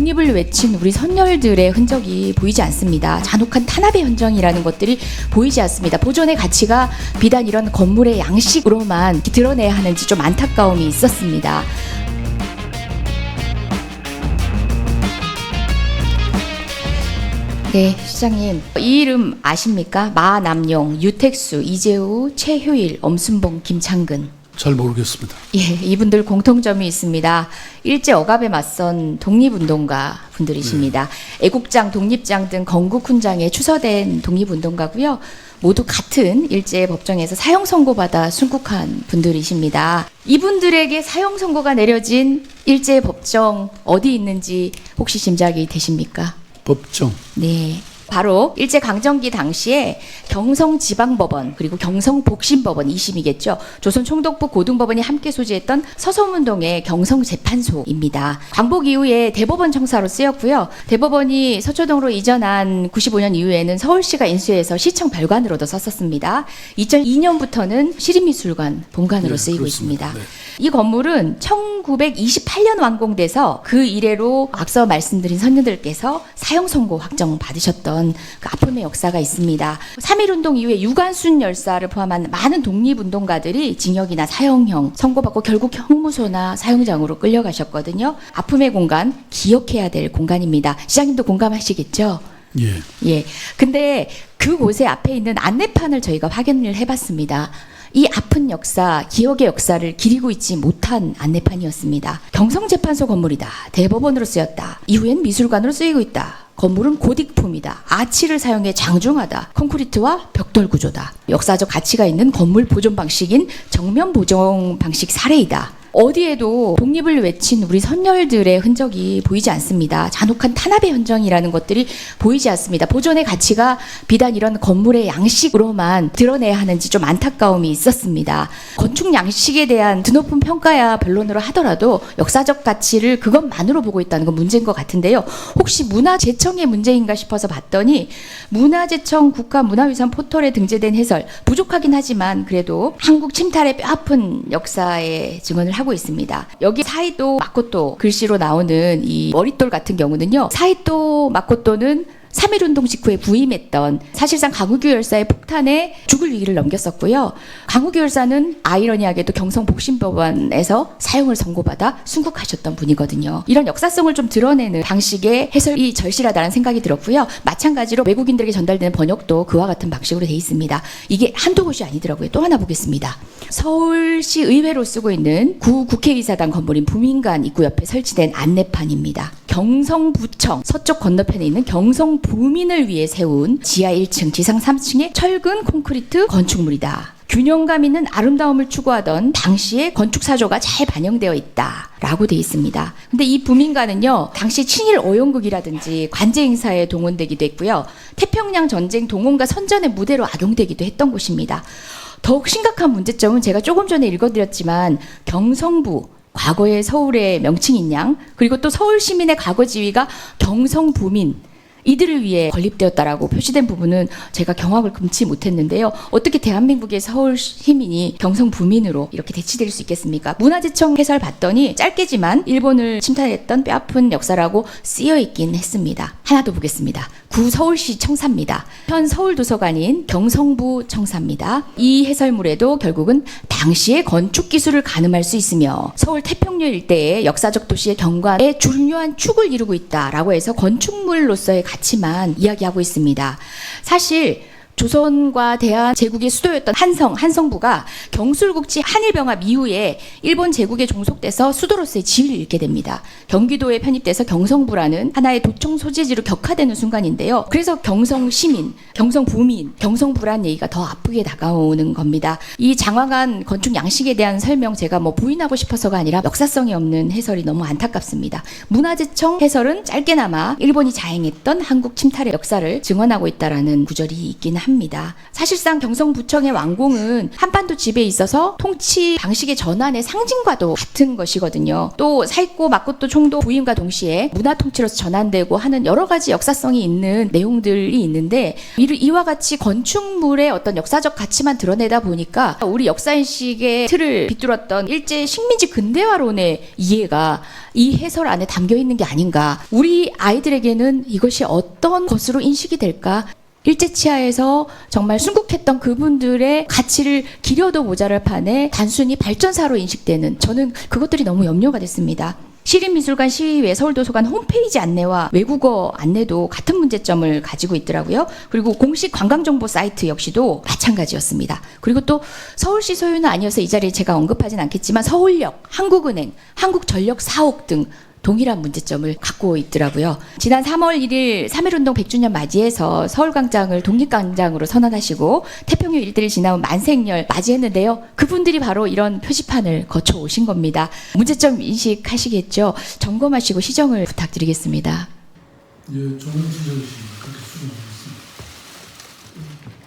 독립을 외친 우리 선열들의 흔적이 보이지 않습니다. 잔혹한 탄압의 현장이라는 것들이 보이지 않습니다. 보존의 가치가 비단 이런 건물의 양식으로만 드러내야 하는지 좀 안타까움이 있었습니다. 네, 시장님, 이 이름 아십니까? 마남용, 유택수, 이재우, 최효일, 엄순봉, 김창근. 잘 모르겠습니다. 예, 이분들 공통점이 있습니다. 일제 억압에 맞선 독립운동가 분들이십니다. 애국장, 독립장 등 건국 훈장에 추서된 독립운동가고요. 모두 같은 일제 법정에서 사형 선고받아 순국한 분들이십니다. 이분들에게 사형 선고가 내려진 일제 법정 어디 있는지 혹시 짐작이 되십니까? 법정. 네. 바로 일제강점기 당시에 경성지방법원 그리고 경성복심법원 2심이겠죠. 조선총독부 고등법원이 함께 소지했던 서소문동의 경성재판소입니다. 광복 이후에 대법원 청사로 쓰였고요. 대법원이 서초동으로 이전한 95년 이후에는 서울시가 인수해서 시청 별관으로도 썼었습니다. 2002년부터는 시립미술관 본관으로 쓰이고 그렇습니다. 있습니다. 네. 이 건물은 1928년 완공돼서 그 이래로 앞서 말씀드린 선녀들께서 사형 선고 확정 받으셨던 그 아픔의 역사가 있습니다. 3.1운동 이후에 유관순 열사를 포함한 많은 독립운동가들이 징역이나 사형형 선고받고 결국 형무소나 사형장으로 끌려가셨거든요. 아픔의 공간, 기억해야 될 공간입니다. 시장님도 공감하시겠죠? 예. 예. 근데 그곳에 앞에 있는 안내판을 저희가 확인을 해봤습니다. 이 아픈 역사, 기억의 역사를 기리고 있지 못한 안내판이었습니다. 경성재판소 건물이다. 대법원으로 쓰였다. 이후엔 미술관으로 쓰이고 있다. 건물은 고딕품이다. 아치를 사용해 장중하다. 콘크리트와 벽돌 구조다. 역사적 가치가 있는 건물 보존 방식인 정면 보존 방식 사례이다. 어디에도 독립을 외친 우리 선열들의 흔적이 보이지 않습니다. 잔혹한 탄압의 현장이라는 것들이 보이지 않습니다. 보존의 가치가 비단 이런 건물의 양식으로만 드러내야 하는지 좀 안타까움이 있었습니다. 건축 양식에 대한 드높은 평가야 변론으로 하더라도 역사적 가치를 그것만으로 보고 있다는 건 문제인 것 같은데요. 혹시 문화재청의 문제인가 싶어서 봤더니 문화재청 국가문화유산 포털에 등재된 해설 부족하긴 하지만 그래도 한국 침탈의 뼈아픈 역사에 증언을 하고 있습니다. 여기 사이도 마코토 글씨로 나오는 이 머릿돌 같은 경우는요. 사이도 마코토는 3.1운동 직후에 부임했던 사실상 강우규 열사의 폭탄에 죽을 위기를 넘겼었고요. 강우규 열사는 아이러니하게도 경성복심법원에서 사형을 선고받아 순국하셨던 분이거든요. 이런 역사성을 좀 드러내는 방식의 해설이 절실하다는 생각이 들었고요. 마찬가지로 외국인들에게 전달되는 번역도 그와 같은 방식으로 되어 있습니다. 이게 한두 곳이 아니더라고요. 또 하나 보겠습니다. 서울시 의회로 쓰고 있는 구국회의사당 건물인 부민관 입구 옆에 설치된 안내판입니다. 경성부청 서쪽 건너편에 있는 경성부민을 위해 세운 지하 1층, 지상 3층의 철근 콘크리트 건축물이다. 균형감 있는 아름다움을 추구하던 당시의 건축사조가 잘 반영되어 있다라고 되어 있습니다. 근데 이 부민관은요, 당시 친일 어용극이라든지 관제 행사에 동원되기도 했고요. 태평양 전쟁 동원과 선전의 무대로 악용되기도 했던 곳입니다. 더욱 심각한 문제점은 제가 조금 전에 읽어드렸지만 경성부, 과거의 서울의 명칭인 양, 그리고 또 서울 시민의 과거 지위가 경성부민, 이들을 위해 건립되었다라고 표시된 부분은 제가 경악을 금치 못했는데요. 어떻게 대한민국의 서울 시민이 경성부민으로 이렇게 대치될 수 있겠습니까? 문화재청 해설 봤더니 짧게지만 일본을 침탈했던 뼈아픈 역사라고 쓰여있긴 했습니다. 하나 더 보겠습니다. 구서울시 청사입니다. 현 서울도서관인 경성부 청사입니다. 이 해설물에도 결국은 당시의 건축 기술을 가늠할 수 있으며 서울 태평로 일대의 역사적 도시의 경관에 중요한 축을 이루고 있다라고 해서 건축물로서의 가치만 이야기하고 있습니다. 사실 조선과 대한 제국의 수도였던 한성부가 경술국지 한일병합 이후에 일본 제국에 종속돼서 수도로서의 지위를 잃게 됩니다. 경기도에 편입돼서 경성부라는 하나의 도청 소재지로 격화되는 순간인데요. 그래서 경성시민, 경성부민, 경성부란 얘기가 더 아프게 다가오는 겁니다. 이 장황한 건축 양식에 대한 설명 제가 부인하고 싶어서가 아니라 역사성이 없는 해설이 너무 안타깝습니다. 문화재청 해설은 짧게나마 일본이 자행했던 한국 침탈의 역사를 증언하고 있다라는 구절이 있긴 합니다. 사실상 경성부청의 완공은 한반도 지배에 있어서 통치 방식의 전환의 상징과도 같은 것이거든요. 또 살고 맞고 총도 부임과 동시에 문화 통치로서 전환되고 하는 여러 가지 역사성이 있는 내용들이 있는데 이와 같이 건축물의 어떤 역사적 가치만 드러내다 보니까 우리 역사인식의 틀을 비뚤었던 일제 식민지 근대화론의 이해가 이 해설 안에 담겨 있는 게 아닌가. 우리 아이들에게는 이것이 어떤 것으로 인식이 될까? 일제 치하에서 정말 순국했던 그분들의 가치를 기려도 모자랄 판에 단순히 발전사로 인식되는, 저는 그것들이 너무 염려가 됐습니다. 시립미술관 시의회 서울도서관 홈페이지 안내와 외국어 안내도 같은 문제점을 가지고 있더라고요. 그리고 공식 관광정보 사이트 역시도 마찬가지였습니다. 그리고 또 서울시 소유는 아니어서 이 자리에 제가 언급하진 않겠지만 서울역, 한국은행, 한국전력 사옥 등 동일한 문제점을 갖고 있더라고요. 지난 3월 1일 3.1운동 100주년 맞이해서 서울광장을 독립광장으로 선언하시고 태평유 일대를 지나온 만세행렬 맞이했는데요. 그분들이 바로 이런 표지판을 거쳐 오신 겁니다. 문제점 인식하시겠죠? 점검하시고 시정을 부탁드리겠습니다. 예, 좋은 지적이십니다. 그렇게